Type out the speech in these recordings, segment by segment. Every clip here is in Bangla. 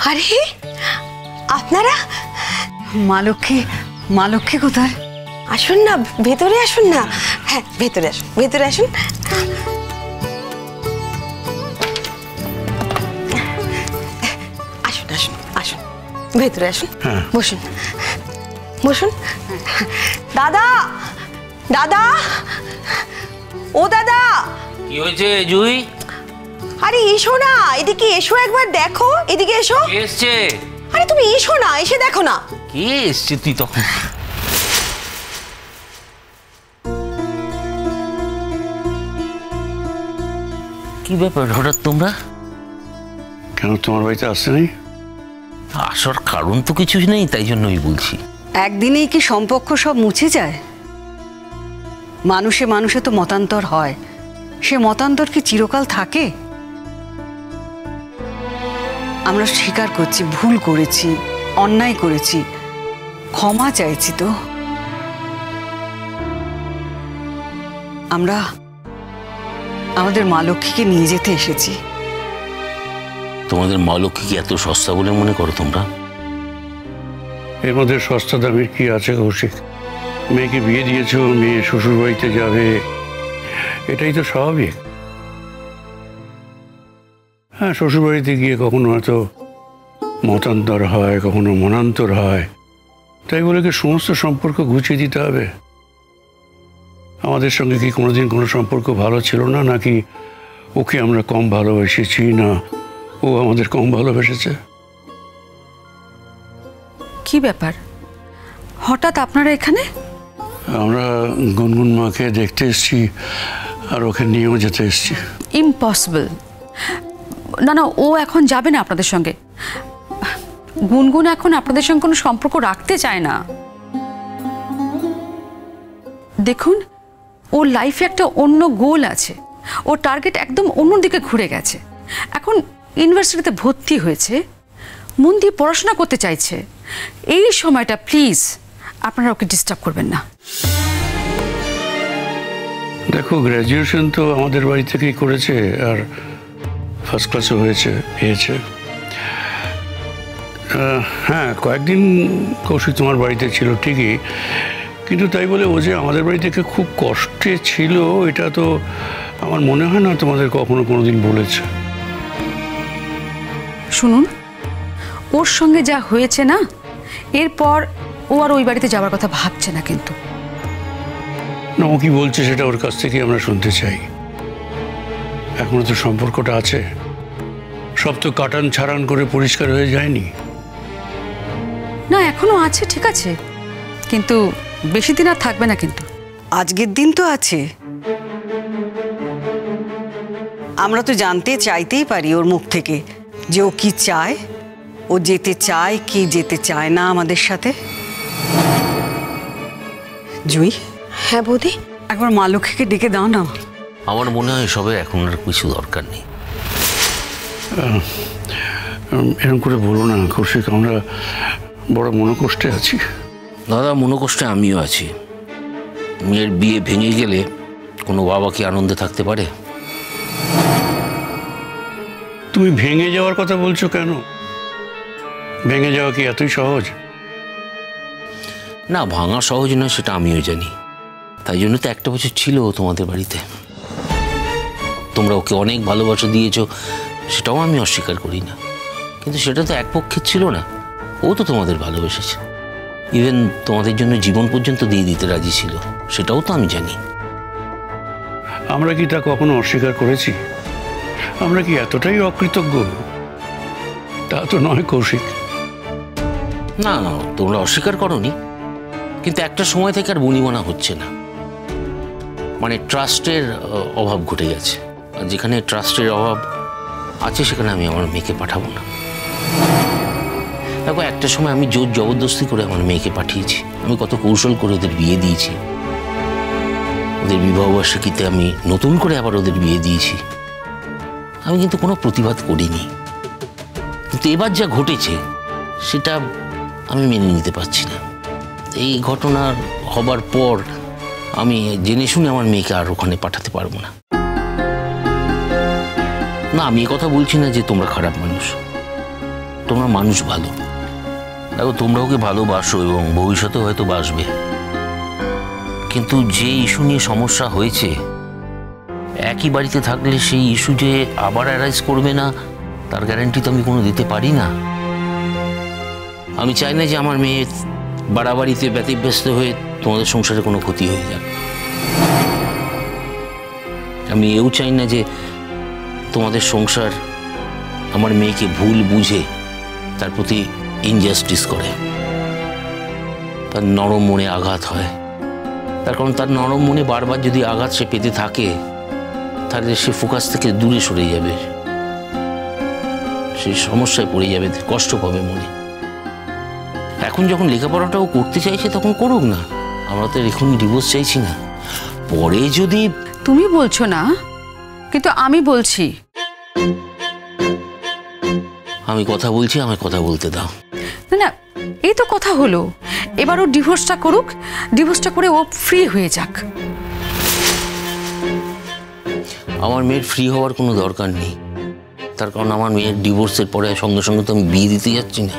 আরে আপনারা? মা লক্ষ্মী কোথায়? আসুন না, ভেতরে আসুন না। হ্যাঁ, ভেতরে আসুন, ভেতরে আসুন। আসুন আসুন আসুন, ভেতরে আসুন, বসুন বসুন। দাদা, দাদা, ও দাদা। কি হয়েছে জুই? আরে এসো না, এদিকে এসো, একবার দেখো, এদিকে এসো। কে এসছে? আরে তুমি এসো না, এসে দেখো না। কে এসছে তুই তখন? কি ব্যাপার হঠাৎ তোমরা? কেন তোমার বাড়িতে আসতে নেই? আসার কারণ তো কিছু নেই, তাই জন্যই বলছি। একদিনেই কি সম্পর্ক সব মুছে যায়? মানুষে তো মতান্তর হয়, সে মতান্তর কি চিরকাল থাকে? আমরা স্বীকার করছি ভুল করেছি, অন্যায় করেছি, ক্ষমা চাইছি। তো আমরা আমাদের মা লক্ষ্মীকে নিয়ে যেতে এসেছি। তোমাদের মা লক্ষ্মী কি এত সস্তা বলে মনে করো তোমরা? এর মধ্যে সস্তা দামের কি আছে কৌশিক? মেয়েকে বিয়ে দিয়েছো, মেয়ে শ্বশুর বাড়িতে যাবে, এটাই তো স্বাভাবিক। হ্যাঁ, শ্বশুর বাড়িতে গিয়ে কখনো হয়তো মতান্তর হয়, কখনো মনান্তর হয়, তাই বলে কি সমস্ত সম্পর্ক গুছিয়ে দিতে হবে? আমাদের সঙ্গে কি কোনোদিন কোনো সম্পর্ক ভালো ছিল না, নাকি ওকে আমরা কম ভালোবেসেছি, না ও আমাদের কম ভালোবেসেছে? কি ব্যাপার, হঠাৎ আপনারা এখানে? আমরা গুনগুন মাকে দেখতে এসেছি, আর ওকে নিয়েও যেতে এসেছি। ইম্পসিবল। না না, ও এখন যাবে না আপনাদের সঙ্গে। গুনগুন এখন আপনাদের সঙ্গে কোনো সম্পর্ক রাখতে চায় না। দেখুন, ওর লাইফে একটা অন্য গোল আছে, ওর টার্গেট একদম অন্যদিকে ঘুরে গেছে। এখন ইউনিভার্সিটিতে ভর্তি হয়েছে, মন দিয়ে পড়াশোনা করতে চাইছে। এই সময়টা প্লিজ আপনারা ওকে ডিস্টার্ব করবেন না। দেখো, গ্র্যাজুয়েশন তো আমাদের বাড়ি থেকেই করেছে, আর ফার্স্ট ক্লাসও পেয়েছে। হ্যাঁ, কয়েকদিন কৌশিক তোমার বাড়িতে ছিল ঠিকই, কিন্তু তাই বলে ও যে আমাদের বাড়ি থেকে খুব কষ্টে ছিল, এটা তো আমার মনে হয় না তোমাদের কখনো কোনোদিন বলেছে। শুনুন, ওর সঙ্গে যা হয়েছে না, এরপর ও আর ওই বাড়িতে যাওয়ার কথা ভাবছে না। কিন্তু না, ও কি বলছে সেটা ওর কাছ থেকে আমরা শুনতে চাই। এখনো তো সম্পর্কটা আছে, সব তো কাটান ছাড়ান করে পরিষ্কার হয়ে যায়নি। না, এখনো আছে, ঠিক আছে, কিন্তু বেশি দিন আর থাকবে না। কিন্তু আজকের দিন তো আছে। আমরা তো জানতে চাইতেই পারি ওর মুখ থেকে যে ও কি চায়, ও যেতে চায় কি যেতে চায় না আমাদের সাথে। জুই। হ্যাঁ বৌদি। একবার মা লক্ষ্মীকে ডেকে দাও না। আমার মনে হয় সবে এখন আর কিছু দরকার নেই। এরকম করে বলো না কৌশিক, আমরা বড় মনোকষ্টে আছি। দাদা, মনোকষ্টে আমিও আছি। মেয়ের বিয়ে ভেঙে গেলে কোনো বাবা কি আনন্দে থাকতে পারে? তুমি ভেঙে যাওয়ার কথা বলছো কেন? ভেঙে যাওয়া কি এতই সহজ? না, ভাঙা সহজ নয়, সেটা আমিও জানি। তাই জন্য তো একটা বছর ছিল তোমাদের বাড়িতে। তোমরা ওকে অনেক ভালোবাসা দিয়েছো, সেটাও আমি অস্বীকার করি না, কিন্তু সেটা তো এক পক্ষের ছিল না। ও তো তোমাদের ভালোবেসেছে, ইভেন তোমাদের জন্য জীবন পর্যন্ত দিয়ে দিতে রাজি ছিল, সেটাও তো আমি জানি। আমরা কি তা কখনো অস্বীকার করেছি? আমরা কি এতটাই অকৃতজ্ঞ? তা তো নয় কৌশিক। না না, তোমরা অস্বীকার করোনি, কিন্তু একটা সময় থেকে আর বনিবনা হচ্ছে না। মানে ট্রাস্টের অভাব ঘটে গেছে, আর যেখানে ট্রাস্টের অভাব আছে সেখানে আমি আমার মেয়েকে পাঠাবো না। দেখো, একটা সময় আমি জোর জবরদস্তি করে আমার মেয়েকে পাঠিয়েছি, আমি কত কৌশল করে ওদের বিয়ে দিয়েছি। ওদের বিবাহবার্ষিকীতে আমি নতুন করে আবার ওদের বিয়ে দিয়েছি। আমি কিন্তু কোনো প্রতিবাদ করিনি, কিন্তু এবার যা ঘটেছে সেটা আমি মেনে নিতে পারছি না। এই ঘটনার হবার পর আমি জেনে শুনে আমার মেয়েকে আর ওখানে পাঠাতে পারবো না। না, আমি কথা বলছি না যে তোমরা খারাপ মানুষ, তোমরা মানুষ ভালো। দেখো, তোমরা ওকে ভালোবাসো এবং ভবিষ্যতে হয়তো বাসবে, কিন্তু যে ইস্যু নিয়ে সমস্যা হয়েছে, একই বাড়িতে থাকলে সেই ইস্যু যে আবার অ্যারাইজ করবে না তার গ্যারান্টি তো আমি কোনো দিতে পারি না। আমি চাই না যে আমার মেয়ে বাড়াবাড়িতে ব্যতিব্যস্ত হয়ে তোমাদের সংসারে কোনো ক্ষতি হয়ে যাবে। আমি এও চাই না যে তোমাদের সংসার আমার মেয়েকে ভুল বুঝে তার প্রতি ইনজাস্টিস করে, তার নরম মনে আঘাত হয়। তার কারণ তার নরম মনে বারবার যদি আঘাত সে পেতে থাকে, তাহলে সে ফোকাস থেকে দূরে সরে যাবে, সে সমস্যায় পড়ে যাবে, কষ্ট পাবে মনে। এখন যখন লেখাপড়াটাও করতে চাইছে তখন করুক না, আমরা তো এখন ডিভোর্স চাইছি না। পরে যদি তুমি বলছো না, কিন্তু আমি বলছি। আমি কথা বলছি, আমায় কথা বলতে দাও। না না, এই তো কথা হলো, এবার ও ডিভোর্সটা করুক, ডিভোর্সটা করে ও ফ্রি হয়ে যাক। আমার মেয়ের ফ্রি হওয়ার কোনো দরকার নেই, তার কারণ আমার মেয়ের ডিভোর্সের পরে সঙ্গে সঙ্গে তো আমি বিয়ে দিতে যাচ্ছি না।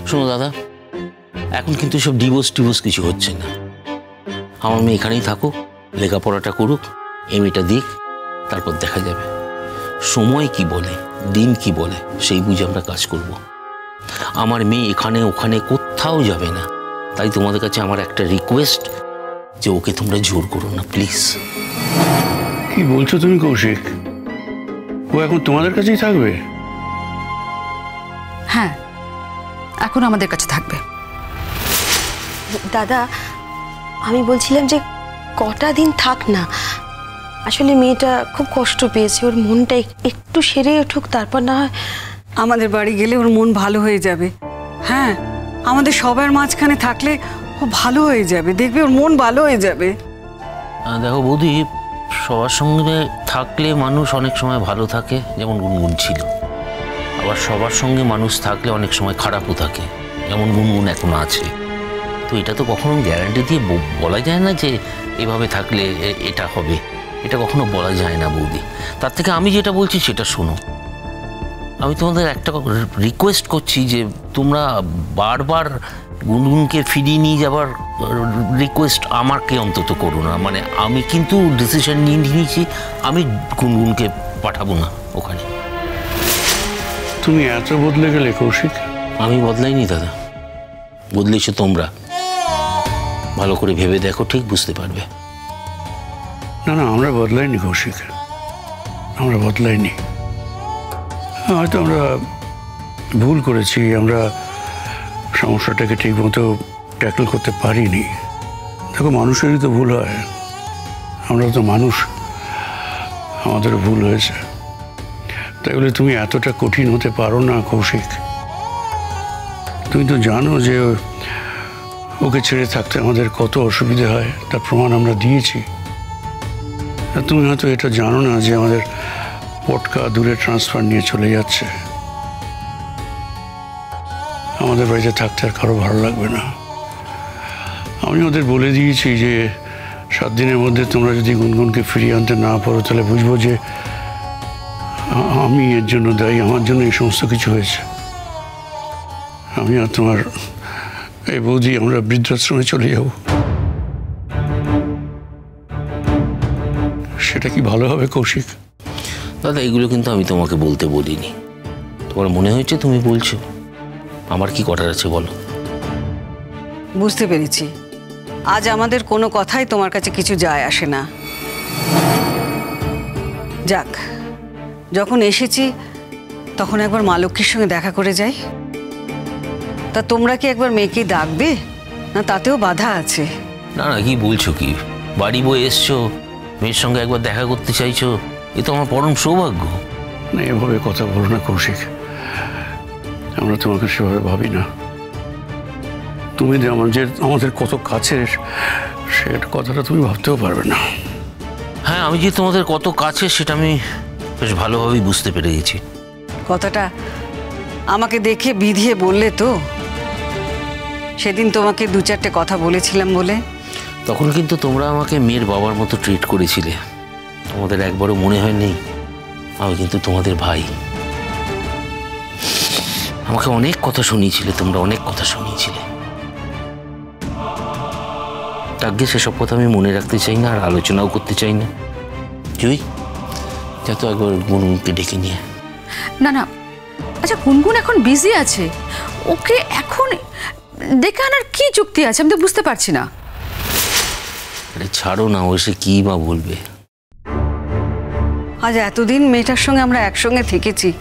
শোনো দাদা, এখন কিন্তু সব ডিভোর্স কিছু হচ্ছে না। আমার মেয়ে এখানেই থাকুক, লেখাপড়াটা করুক, এমএটা দিক, তারপর দেখা যাবে। সময় কি বলে, দিন কি বলে, সেই বুঝে আমরা কাজ করব। আমার মেয়ে এখানে ওখানে কোথাও যাবে না। তাই তোমাদের কাছে আমার একটা রিকোয়েস্ট, যে ওকে তোমরা জোর করো না প্লিজ। কি বলছো তুমি কৌশিক? ও এখন তোমাদের কাছেই থাকবে? হ্যাঁ, এখন আমাদের কাছে থাকবে। দাদা, আমি বলছিলাম যে কটা দিন থাক না, আসলে মেয়েটা খুব কষ্ট পেয়েছে, ওর মনটা একটু সেরে উঠুক, তারপর না হয়। আমাদের বাড়ি গেলে ওর মন ভালো হয়ে যাবে। হ্যাঁ, আমাদের সবার মাঝখানে থাকলে ও ভালো হয়ে যাবে, দেখবে ওর মন ভালো হয়ে যাবে। দেখো বৌদি, সবার সঙ্গে থাকলে মানুষ অনেক সময় ভালো থাকে, যেমন গুনগুন ছিল। আবার সবার সঙ্গে মানুষ থাকলে অনেক সময় খারাপও থাকে, যেমন গুনগুন এখন আছে। তো এটা তো কখনো গ্যারান্টি দিয়ে বলা যায় না যে এভাবে থাকলে এটা হবে, এটা কখনো বলা যায় না বৌদি। তার থেকে আমি যেটা বলছি সেটা শোনো। আমি তোমাদের একটা রিকোয়েস্ট করছি যে তোমরা বারবার গুনগুনকে ফিরিয়ে নিয়ে যাবার রিকোয়েস্ট আমাকে অন্তত করো না। মানে আমি কিন্তু ডিসিশন নিয়ে নিয়েছি, আমি গুনগুনকে পাঠাবো না ওখানে। তুমি এত বদলে গেলে কৌশিক? আমি বদলাইনি দাদা, বদলেছো তোমরা। ভালো করে ভেবে দেখো, ঠিক বুঝতে পারবে। না না, আমরা বদলাইনি কৌশিক, আমরা বদলাইনি। হয়তো আমরা ভুল করেছি, আমরা সমস্যাটাকে ঠিক মতো ট্যাকল করতে পারিনি। দেখো, মানুষেরই তো ভুল হয়, আমরা তো মানুষ, আমাদেরও ভুল হয়েছে। তাই বলে তুমি এতটা কঠিন হতে পারো না কৌশিক। তুমি তো জানো যে ওকে ছেড়ে থাকতে আমাদের কত অসুবিধা হয়, তার প্রমাণ আমরা দিয়েছি। আর তুমি হয়তো এটা জানো না যে আমাদের পটকা দূরে ট্রান্সফার নিয়ে চলে যাচ্ছে। আমাদের বাড়িতে থাকতে আর কারো ভালো লাগবে না। আমি ওদের বলে দিয়েছি যে 7 দিনের মধ্যে তোমরা যদি গুনগুনকে ফিরিয়ে আনতে না পারো, তাহলে বুঝবো যে আমি এর জন্য দায়ী, আমার জন্য এই সমস্ত কিছু হয়েছে। আমি আর তোমার এই বৌদি আমরা বৃদ্ধাশ্রমে চলে যাব। সেটা কি ভালো হবে কৌশিক? দাদা, এগুলো কিন্তু আমি তোমাকে বলতে বলিনি। তোমার মনে হয়েছে তুমি বলছো, আমার কি করার আছে বলো। বুঝতে পেরেছি, আজ আমাদের কোনো কথাই তোমার কাছে কিছু যায় আসে না। যাক, যখন এসেছি তখন একবার মা লক্ষ্মীর সঙ্গে দেখা করে যাই। তা তোমরা কি একবার মেয়েকে ডাকবে, না তাতেও বাধা আছে? না না, কি বলছো কি, বাড়ি বয়ে এসছো, মেয়ের সঙ্গে একবার দেখা করতে চাইছো, এ তো আমার পরম সৌভাগ্য। না, এভাবে কথা বলো না কৌশিক, আমরা তোমাকে সেভাবে ভাবি না। তুমি যে আমাদের কত কাছের, সেটা কথাটা তুমি ভাবতেও পারবে না। হ্যাঁ, আমি যে তোমাদের কত কাছে সেটা আমি বেশ ভালোভাবেই বুঝতে পেরে গেছি। কথাটা আমাকে দেখে বিধিয়ে বললে তো? সেদিন তোমাকে 2-4টে কথা বলেছিলাম বলে। তখন কিন্তু তোমরা আমাকে মেয়ের বাবার মতো ট্রিট করেছিলে। তোমাদের একবারও মনে হয়নি আমি কিন্তু তোমাদের ভাই। আমাকে অনেক কথা শুনিয়েছিলে, তোমরা অনেক কথা শুনিয়েছিলে। আগে সেসব কথা আমি মনে রাখতে চাই না, আর আলোচনাও করতে চাই না। জুই, যা তো একবার গুনগুনকে ডেকে নিয়ে। না না, আচ্ছা গুনগুন এখন বিজি আছে, ওকে এখন ডেকে আনার কি যুক্তি আছে? আমি তো বুঝতে পারছি না। আরে ছাড়ো না, ও সে কি বা বলবে। আজ এতদিন মেয়েটার সঙ্গে আমরা একসঙ্গে থেকেছি,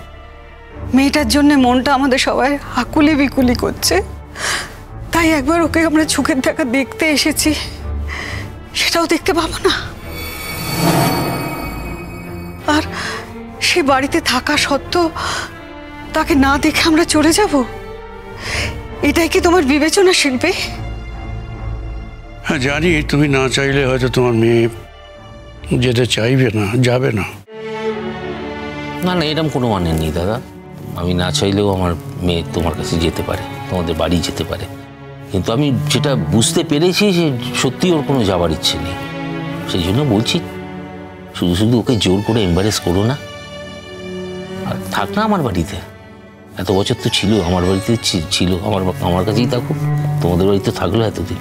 মেয়েটার জন্য মনটা আমাদের সবাই আকুলি বিকুলি করছে, তাই একবার ওকে আমরা চোখের দেখা দেখতে এসেছি, সেটাও দেখতে পাবো না? আর সে বাড়িতে থাকা সত্ত্বেও তাকে না দেখে আমরা চলে যাব? এটাই কি তোমার বিবেচনা, শিল্পী? হ্যাঁ জানি, তুমি না চাইলে হয়তো তোমার মেয়ে যেতে চাইবে না, যাবে না। না না, এরকম কোনো মানে নেই দাদা। আমি না চাইলেও আমার মেয়ে তোমার কাছে যেতে পারে, তোমাদের বাড়ি যেতে পারে। কিন্তু আমি যেটা বুঝতে পেরেছি যে সত্যি ওর কোনো যাওয়ার ইচ্ছে নেই। সেই জন্য বলছি, শুধু শুধু ওকে জোর করে এম্বারেস করো না, আর থাক না আমার বাড়িতে। এত বছর তো ছিল আমার বাড়িতে, ছিল আমার কাছেই থাকুক। তোমাদের বাড়িতে থাকলো এতদিন।